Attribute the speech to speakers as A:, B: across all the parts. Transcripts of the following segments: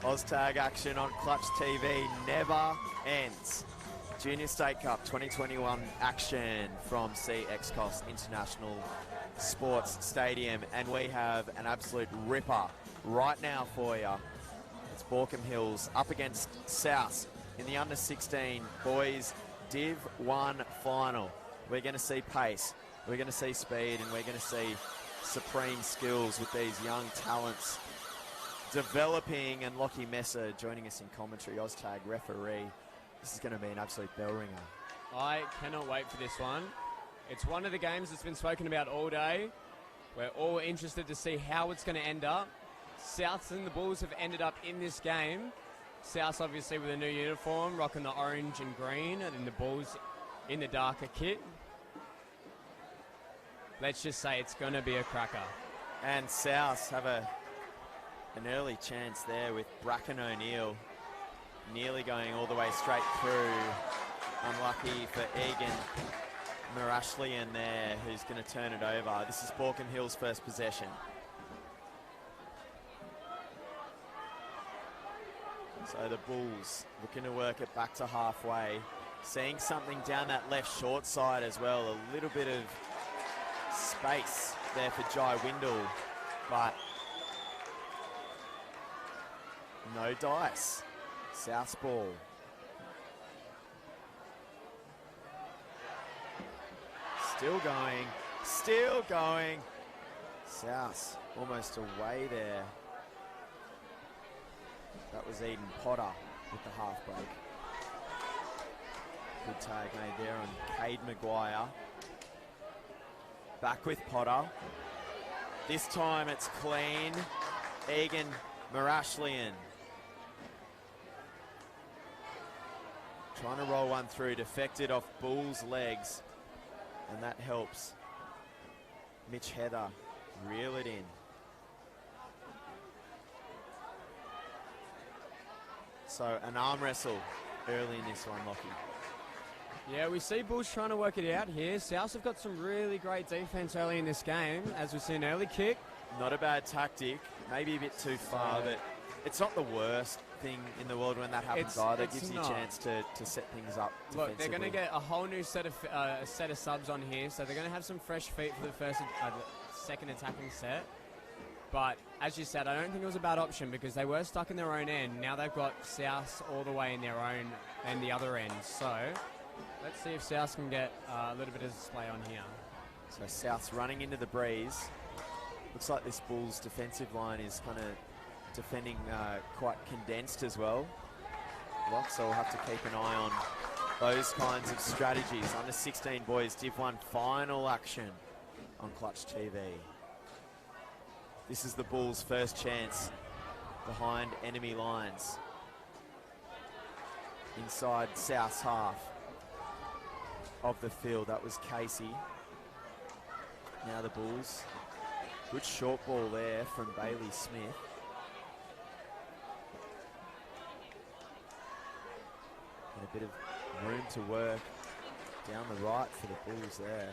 A: Oztag action on Clutch TV never ends. Junior State Cup 2021 action from C.e.x Coffs International Sports Stadium, and we have an absolute ripper right now for you. It's Baulkham Hills up against South in the under-16 boys Div 1 final. We're going to see pace, we're going to see speed, and we're going to see supreme skills with these young talents developing. And Lockie Messer joining us in commentary, Oztag referee. This is going to be an absolute bell ringer.
B: I cannot wait for this one. It's one of the games that's been spoken about all day. We're all interested to see how it's going to end up. Souths and the Bulls have ended up in this game. Souths obviously with a new uniform, rocking the orange and green, and then the Bulls in the darker kit. Let's just say it's going to be a cracker.
A: And Souths have an early chance there with Bracken O'Neill nearly going all the way straight through. Unlucky for Egan Marashlian there, who's going to turn it over. This is Baulkham Hills' first possession. So the Bulls looking to work it back to halfway. Seeing something down that left short side as well. A little bit of space there for Jai Windle, but no dice. South's ball. Still going, still going. South almost away there. That was Eden Potter with the half break. Good tag made there on Cade Maguire. Back with Potter. This time it's clean. Egan Marashlian. Trying to roll one through, defected off Bull's legs, and that helps Mitch Heather reel it in. So an arm wrestle early in this one, Lockie.
B: Yeah, we see Bulls trying to work it out here. South have got some really great defense early in this game, as we see an early kick.
A: Not a bad tactic, maybe a bit too far, but it's not the worst thing in the world when that happens either. It gives you a chance to set things up defensively.
B: Look, they're going to get a whole new set of subs on here, so they're going to have some fresh feet for the second attacking set. But as you said, I don't think it was a bad option because they were stuck in their own end. Now they've got South all the way in their own and the other end. So let's see if South can get a little bit of display on here.
A: So South's running into the breeze. Looks like this Bulls defensive line is kind of defending quite condensed as well. So we'll have to keep an eye on those kinds of strategies. Under 16 boys Div 1 final action on Clutch TV. This is the Bulls' first chance behind enemy lines. Inside South's half of the field, that was Casey. Now the Bulls. Good short ball there from Bailey Smith. And a bit of room to work down the right for the Bulls there.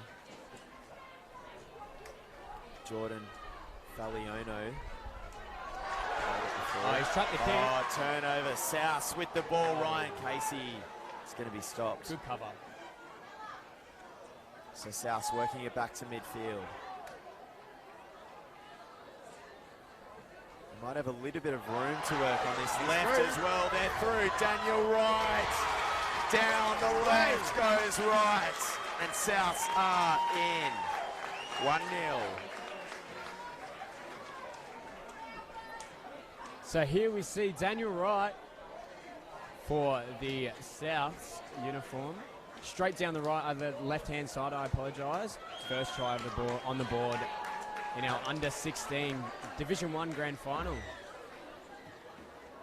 A: Jordan Faliano.
B: Oh, he's trapped the kick.
A: Oh, turnover. South with the ball. Ryan Casey is going to be stopped.
B: Good cover.
A: So South's working it back to midfield. Might have a little bit of room to work on this left as well. They're through. Daniel Wright. Down the left goes Wright. And Souths are in. 1-0.
B: So here we see Daniel Wright for the Souths uniform. Straight down the right, the left-hand side, I apologise. First try of the ball on the board in our under-16 Division 1 Grand Final.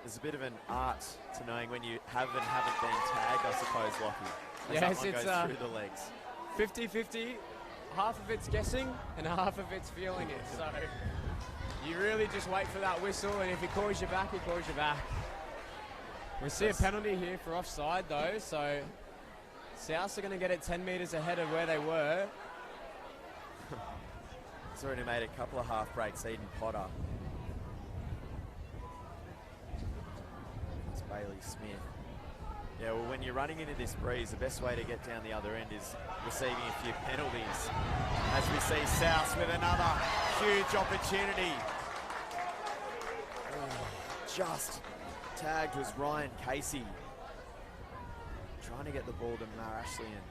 A: There's a bit of an art to knowing when you have and haven't been tagged, I suppose, Lockie.
B: Yes, it's
A: goes through the legs.
B: 50-50. Half of it's guessing and half of it's feeling it. So you really just wait for that whistle, and if he calls you back, he calls you back. We see a penalty here for offside, though, so Souths are going to get it 10 metres ahead of where they were.
A: He's already made a couple of half breaks, Eden Potter. Bailey Smith. Yeah, well, when you're running into this breeze, the best way to get down the other end is receiving a few penalties. As we see South with another huge opportunity. Oh, just tagged was Ryan Casey. Trying to get the ball to Marashlian.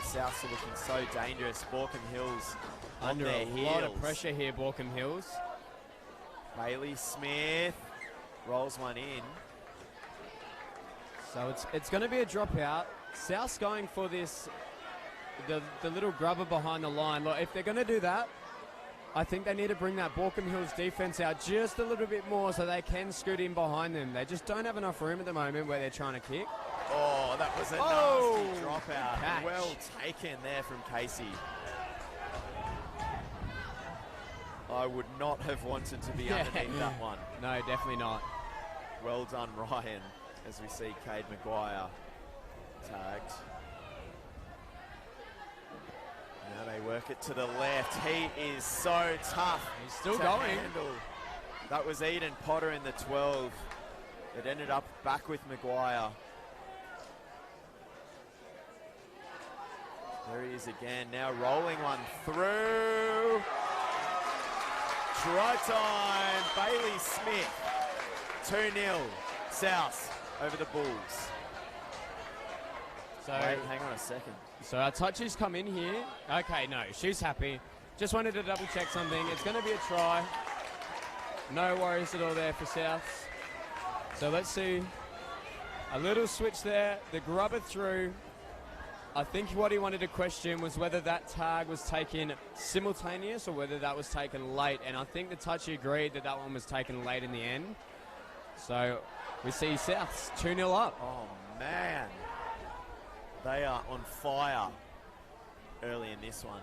A: Souths are looking so dangerous. Baulkham Hills
B: Under
A: their
B: a
A: heels.
B: lot of pressure here, Baulkham Hills.
A: Bailey Smith rolls one in.
B: So it's going to be a dropout. South's going for this, the little grubber behind the line. Look, if they're going to do that, I think they need to bring that Baulkham Hills defense out just a little bit more so they can scoot in behind them. They just don't have enough room at the moment where they're trying to kick.
A: Oh, that was a nasty dropout.
B: Catch.
A: Well taken there from Casey. I would not have wanted to be underneath that one.
B: No, definitely not.
A: Well done, Ryan, as we see Cade Maguire tagged. Now they work it to the left. He is so tough.
B: He's still
A: to
B: going.
A: handle. That was Eden Potter in the 12. It ended up back with Maguire. There he is again, now rolling one through. Try time, Bailey Smith. 2-0, South over the Bulls.
B: So,
A: Wait, hang on a second.
B: so our touches come in here. Okay, no, she's happy. Just wanted to double check something. It's going to be a try. No worries at all there for South. So let's see. A little switch there. The grubber through. I think what he wanted to question was whether that tag was taken simultaneous or whether that was taken late. And I think the touchy agreed that that one was taken late in the end. So we see Souths 2-0 up.
A: Oh, man. They are on fire early in this one.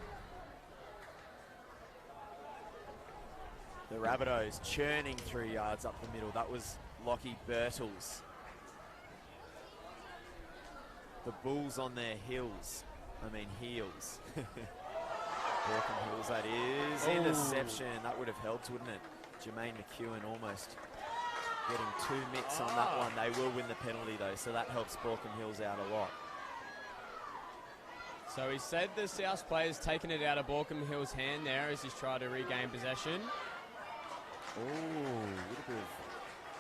A: The Rabbitohs churning 3 yards up the middle. That was Lockie Birtles. The Bulls on their heels. Heels. Baulkham Hills, that is.
B: Ooh.
A: Interception. That would have helped, wouldn't it? Jermaine McEwen almost getting 2 mitts on that one. They will win the penalty, though, so that helps Baulkham Hills out a lot.
B: So he said the South player's taken it out of Baulkham Hill's hand there as he's tried to regain possession.
A: Ooh, a little bit of...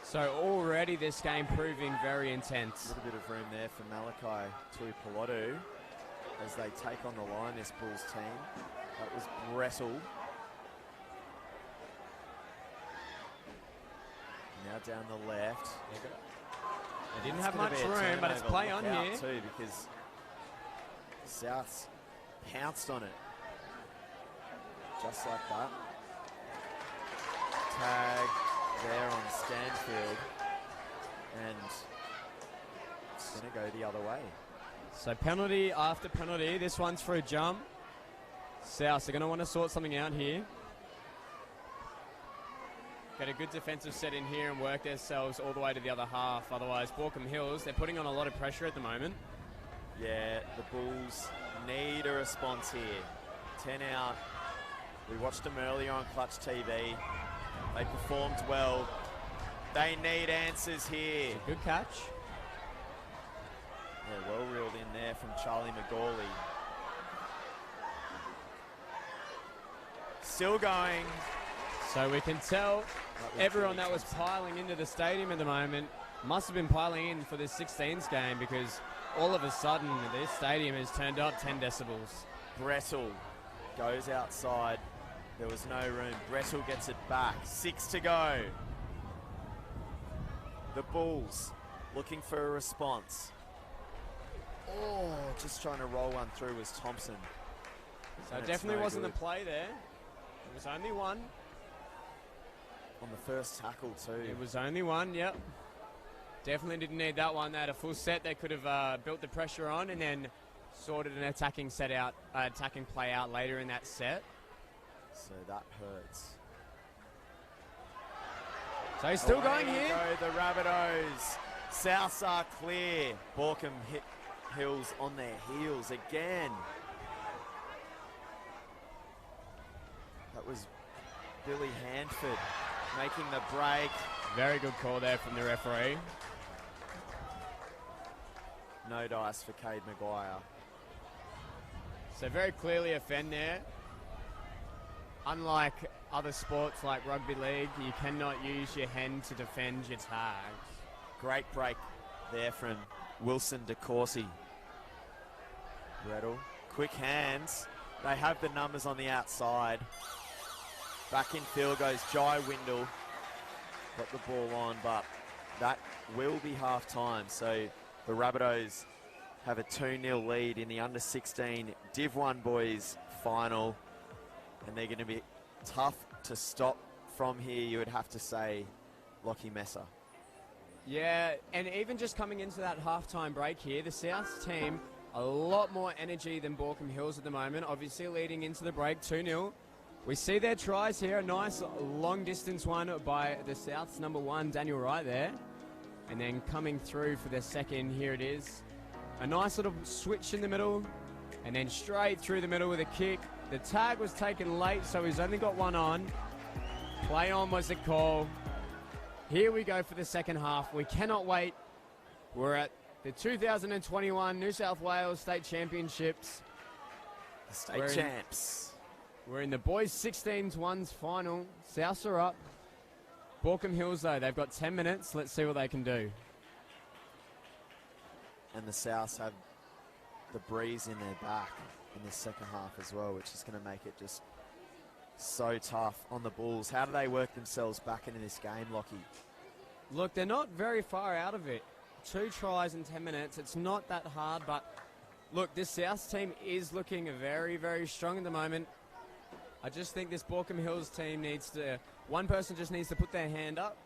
B: So already this game proving very intense.
A: A little bit of room there for Malachi Tuipulotu as they take on the line, this Bulls team. That was Brettle. Now down the left.
B: They didn't have much room, but it's play on here.
A: Too, because Souths pounced on it. Just like that. Tag there on Stanfield, and it's going to go the other way.
B: So penalty after penalty. This one's for a jump. South are going to want to sort something out here. Get a good defensive set in here and work themselves all the way to the other half. Otherwise, Baulkham Hills, they're putting on a lot of pressure at the moment.
A: Yeah, the Bulls need a response here. 10 out. We watched them earlier on Clutch TV. They performed well. They need answers here.
B: Good catch.
A: Yeah, well reeled in there from Charlie McGawley. Still going.
B: So we can tell everyone that was piling into the stadium at the moment must have been piling in for this 16s game, because all of a sudden this stadium has turned up 10 decibels.
A: Brettle goes outside. There was no room. Brettle gets it back. 6 to go. The Bulls looking for a response. Oh, just trying to roll one through was Thompson.
B: So it definitely wasn't the play there. It was only one.
A: On the first tackle too.
B: It was only one, yep. Definitely didn't need that one. They had a full set. They could have built the pressure on and then sorted an attacking play out later in that set.
A: So that hurts.
B: So he's still going
A: Away
B: here.
A: Go the Rabbitohs. Souths are clear. Baulkham Hills on their heels again. That was Billy Handford making the break.
B: Very good call there from the referee.
A: no dice for Cade Maguire.
B: So very clearly a fen there. Unlike other sports like rugby league, you cannot use your hen to defend your tags.
A: Great break there from Wilson de Courcy. Gretel, quick hands. They have the numbers on the outside. Back in field goes Jai Windle. Got the ball on, but that will be half time. So the Rabbitohs have a 2-0 lead in the under-16 Div 1 boys final. And they're going to be tough to stop from here, you would have to say, Lockie Messer.
B: Yeah, and even just coming into that halftime break here, the South team, a lot more energy than Baulkham Hills at the moment. Obviously leading into the break, 2-0. We see their tries here, a nice long-distance one by the South's number 1, Daniel Wright there. And then coming through for their second, here it is. A nice little switch in the middle, and then straight through the middle with a kick. The tag was taken late, so he's only got one on. Play on was the call. Here we go for the second half. We cannot wait. We're at the 2021 New South Wales State Championships.
A: The state champs.
B: We're in the boys 16s-1s final. Souths are up. Baulkham Hills, though, they've got 10 minutes. Let's see what they can do.
A: And the Souths have the breeze in their back in the second half as well, which is going to make it just so tough on the Bulls. How do they work themselves back into this game, Lockie?
B: Look, they're not very far out of it. 2 tries in 10 minutes. It's not that hard, but look, this South team is looking very, very strong at the moment. I just think this Baulkham Hills team needs to, one person just needs to put their hand up,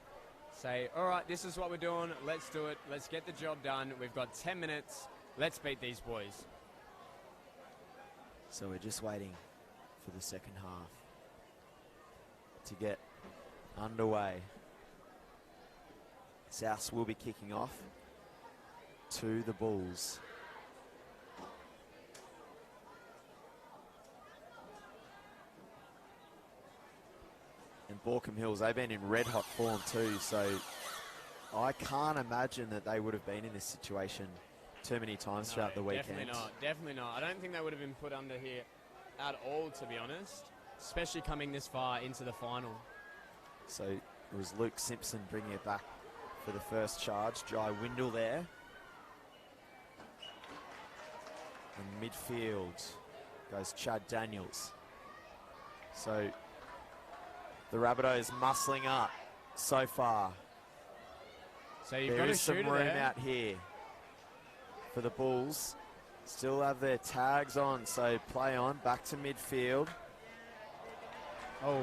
B: say, all right, this is what we're doing. Let's do it. Let's get the job done. We've got 10 minutes. Let's beat these boys.
A: So we're just waiting for the second half to get underway. Souths will be kicking off to the Bulls. And Baulkham Hills, they've been in red hot form too, so I can't imagine that they would have been in this situation too many times throughout the weekend.
B: Definitely not. I don't think they would have been put under here at all, to be honest, especially coming this far into the final.
A: So it was Luke Simpson bringing it back for the first charge. Jai Windle there. In midfield goes Chad Daniels. So the Rabbitohs muscling up so far.
B: So you've
A: there
B: got
A: is some room out here for the Bulls. Still have their tags on, so play on, back to midfield.
B: Oh.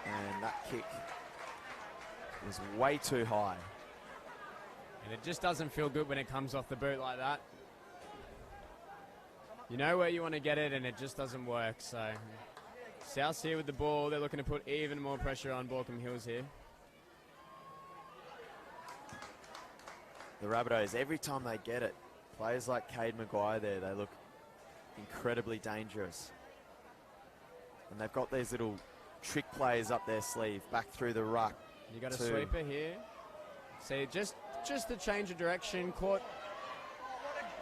A: And that kick was way too high.
B: And it just doesn't feel good when it comes off the boot like that. You know where you want to get it, and it just doesn't work. So South's here with the ball. They're looking to put even more pressure on Baulkham Hills here.
A: The Rabbitohs, every time they get it, players like Cade Maguire there, they look incredibly dangerous. And they've got these little trick plays up their sleeve, back through the ruck.
B: You got a sweeper here. See, just the change of direction, caught.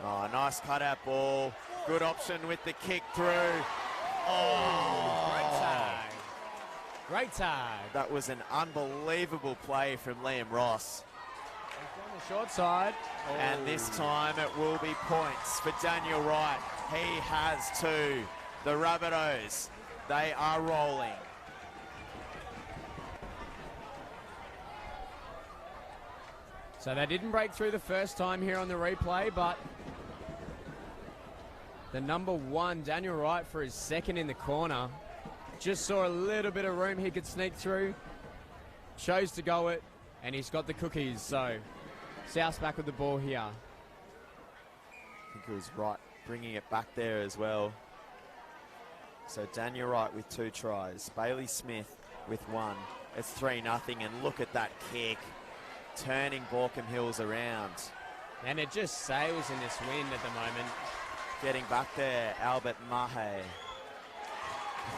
A: Oh, nice cutout ball. Good option with the kick through. Oh,
B: great tag. Great tag.
A: That was an unbelievable play from Liam Ross.
B: On the short side. Oh.
A: And this time it will be points for Daniel Wright. He has 2. The Rabbitohs, they are rolling.
B: So they didn't break through the first time here on the replay, but the number 1, Daniel Wright, for his second in the corner, just saw a little bit of room he could sneak through, chose to go it, and he's got the cookies. So South's back with the ball here.
A: I think it was Wright bringing it back there as well. So Daniel Wright with 2 tries, Bailey Smith with 1. It's 3-0, and look at that kick, turning Baulkham Hills around.
B: And it just sails in this wind at the moment.
A: Getting back there, Albert Mahe.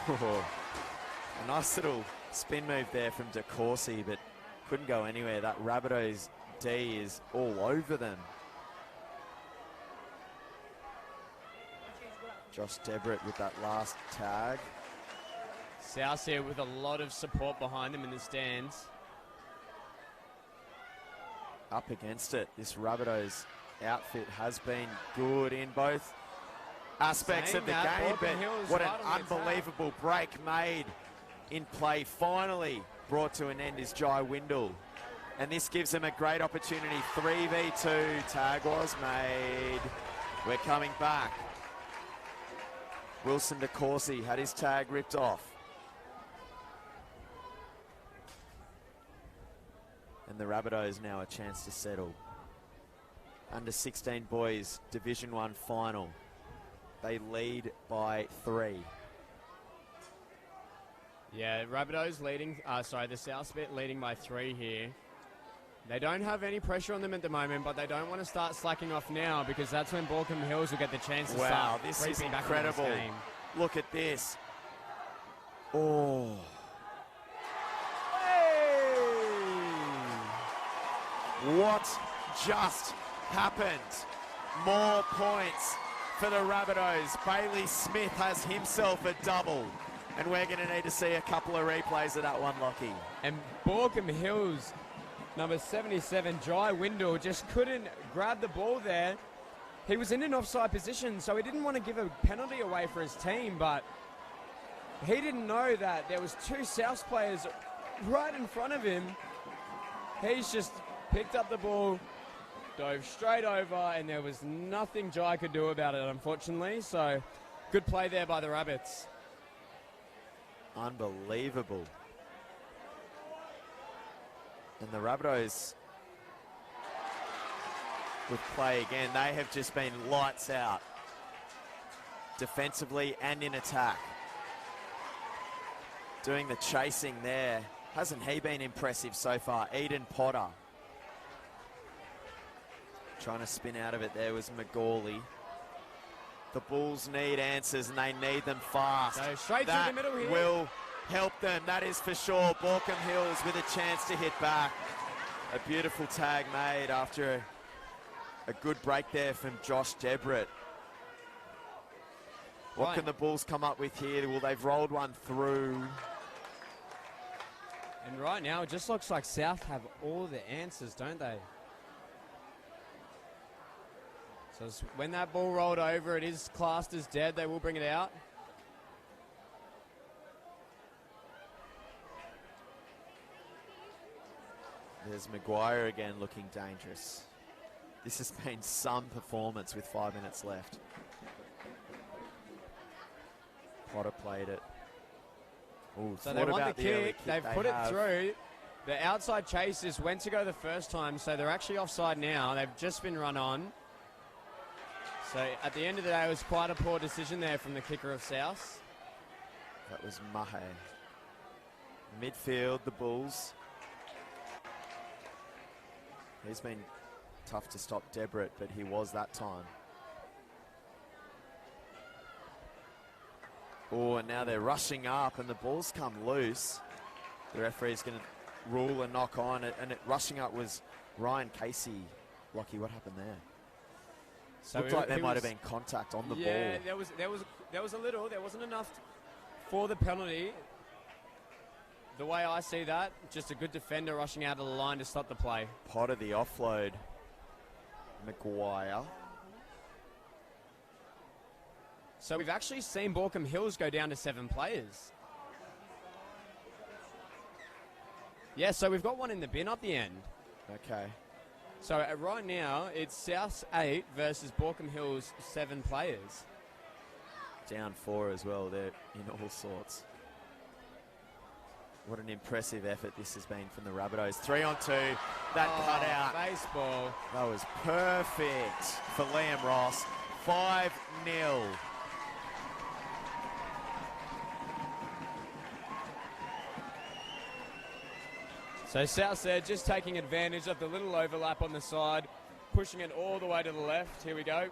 A: A nice little spin move there from De Courcy, but couldn't go anywhere. That Rabbitohs D is all over them. Josh Debrett with that last tag.
B: South here with a lot of support behind them in the stands.
A: Up against it. This Rabbitohs outfit has been good in both aspects of the game, but what an unbelievable break made in play. Finally brought to an end is Jai Windle. And this gives them a great opportunity. 3v2. Tag was made. We're coming back. Wilson DeCourcy had his tag ripped off. And the Rabbitohs now a chance to settle. Under 16 boys, Division 1 final. They lead by 3.
B: Yeah, Rabbitohs leading, the South Spit leading by 3 here. They don't have any pressure on them at the moment, but they don't want to start slacking off now because that's when Baulkham Hills will get the chance to start.
A: Wow, this is incredible. Look at this. Oh. What just happened? More points for the Rabbitohs. Bailey Smith has himself a double. And we're going to need to see a couple of replays of that one, Lockie.
B: And Baulkham Hills, number 77, Jai Windle, just couldn't grab the ball there. He was in an offside position, so he didn't want to give a penalty away for his team, but he didn't know that there was 2 South players right in front of him. He's just picked up the ball, dove straight over, and there was nothing Jai could do about it, unfortunately. So, good play there by the Rabbits.
A: Unbelievable. And the Rabbitohs with play again. They have just been lights out. Defensively and in attack. Doing the chasing there. Hasn't he been impressive so far? Eden Potter. Trying to spin out of it there was McGawley. The Bulls need answers and they need them fast.
B: So straight through the middle here.
A: Will help them, that is for sure. Baulkham Hills with a chance to hit back. A beautiful tag made after a good break there from Josh Debrett. What can the Bulls come up with here? Well, they've rolled one through.
B: And right now, it just looks like South have all the answers, don't they? So when that ball rolled over, it is classed as dead. They will bring it out.
A: There's Maguire again looking dangerous. This has been some performance with 5 minutes left. Potter played it. Ooh,
B: so they want the kick. They've put it through. The outside chasers went to go the first time, so they're actually offside now. They've just been run on. So at the end of the day, it was quite a poor decision there from the kicker of South.
A: That was Mahe. Midfield, the Bulls. He's been tough to stop Debrett, but he was that time. Oh, and now they're rushing up and the ball's come loose. The referee's going to rule a knock on it, and rushing up was Ryan Casey. Lockie, what happened there? So looked like there might have been contact on the ball.
B: Yeah, there was a little. There wasn't enough for the penalty. The way I see that, just a good defender rushing out of the line to stop the play.
A: Potter the offload. Maguire.
B: So we've actually seen Baulkham Hills go down to 7 players. Yeah, so we've got one in the bin up the end.
A: Okay.
B: So right now, it's South's 8 versus Baulkham Hills' 7 players.
A: Down 4 as well. They're in all sorts. What an impressive effort this has been from the Rabbitohs. 3-on-2. That cut out.
B: Baseball.
A: That was perfect for Liam Ross. 5-0.
B: So South there just taking advantage of the little overlap on the side, pushing it all the way to the left. Here we go.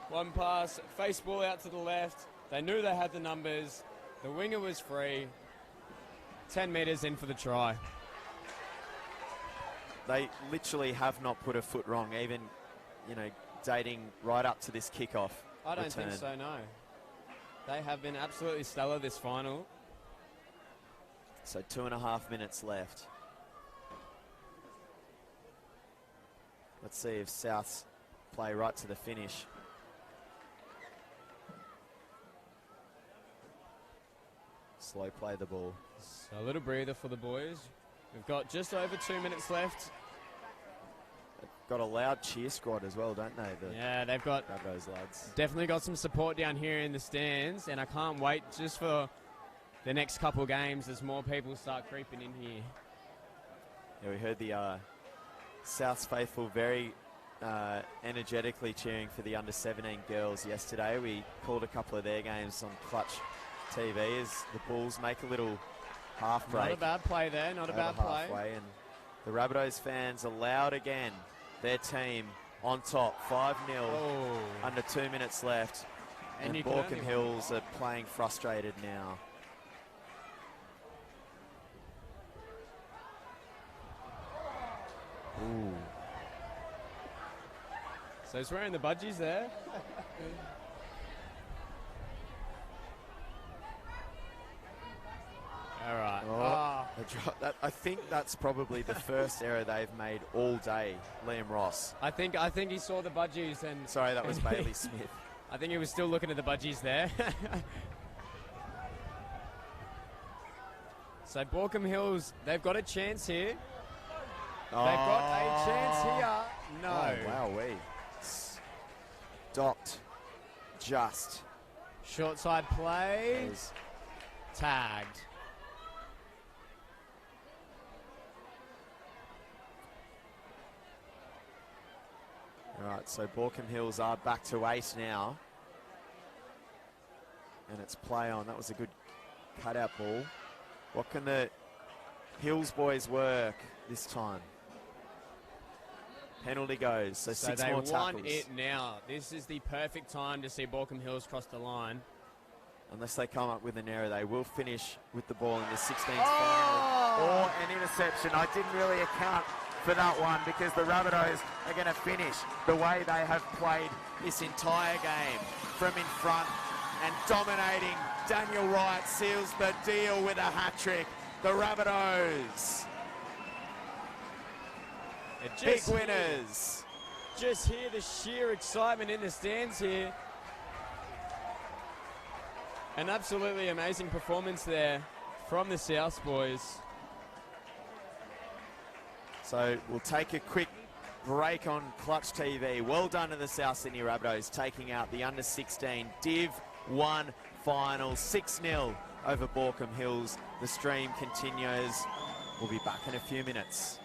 B: One pass, face ball out to the left. They knew they had the numbers. The winger was free. 10 metres in for the try.
A: They literally have not put a foot wrong, even, dating right up to this kickoff.
B: I don't think so, no. They have been absolutely stellar this final.
A: So 2.5 minutes left. Let's see if Souths play right to the finish. Slow play the ball.
B: So a little breather for the boys. We've got just over 2 minutes left.
A: Got a loud cheer squad as well, don't they?
B: Yeah, they've got
A: those lads.
B: Definitely got some support down here in the stands, and I can't wait just for the next couple games as more people start creeping in here.
A: Yeah, we heard the Souths faithful very energetically cheering for the under-17 girls yesterday. We called a couple of their games on Clutch TV as the Bulls make a little half break.
B: Not a bad play there, not a bad play.
A: Halfway, and the Rabbitohs fans allowed again their team on top, 5-0, under 2 minutes left. And Baulkham Hills are playing frustrated now. Ooh.
B: So he's wearing the budgies there. All right.
A: I think that's probably the first error they've made all day, Liam Ross.
B: I think he saw the budgies and...
A: Sorry, that was Bailey Smith.
B: I think he was still looking at the budgies there. So Baulkham Hills, they've got a chance here. They've got a chance here. No.
A: Oh, wowee. Stopped. Just.
B: Short side play. Tagged.
A: All right, so Baulkham Hills are back to 8 now. And it's play on. That was a good cutout ball. What can the Hills boys work this time? Penalty goes, so 6 more tackles.
B: They want it now. This is the perfect time to see Baulkham Hills cross the line.
A: Unless they come up with an error, they will finish with the ball in the 16th final. Or an interception. I didn't really account for that one because the Rabbitohs are going to finish the way they have played this entire game. From in front and dominating. Daniel Wright seals the deal with a hat-trick. The Rabbitohs. Big winners.
B: Just hear the sheer excitement in the stands here. An absolutely amazing performance there from the South boys.
A: So we'll take a quick break on Clutch TV. Well done to the South Sydney Rabbitohs taking out the under-16 Div 1 final, 6-0 over Baulkham Hills. The stream continues. We'll be back in a few minutes.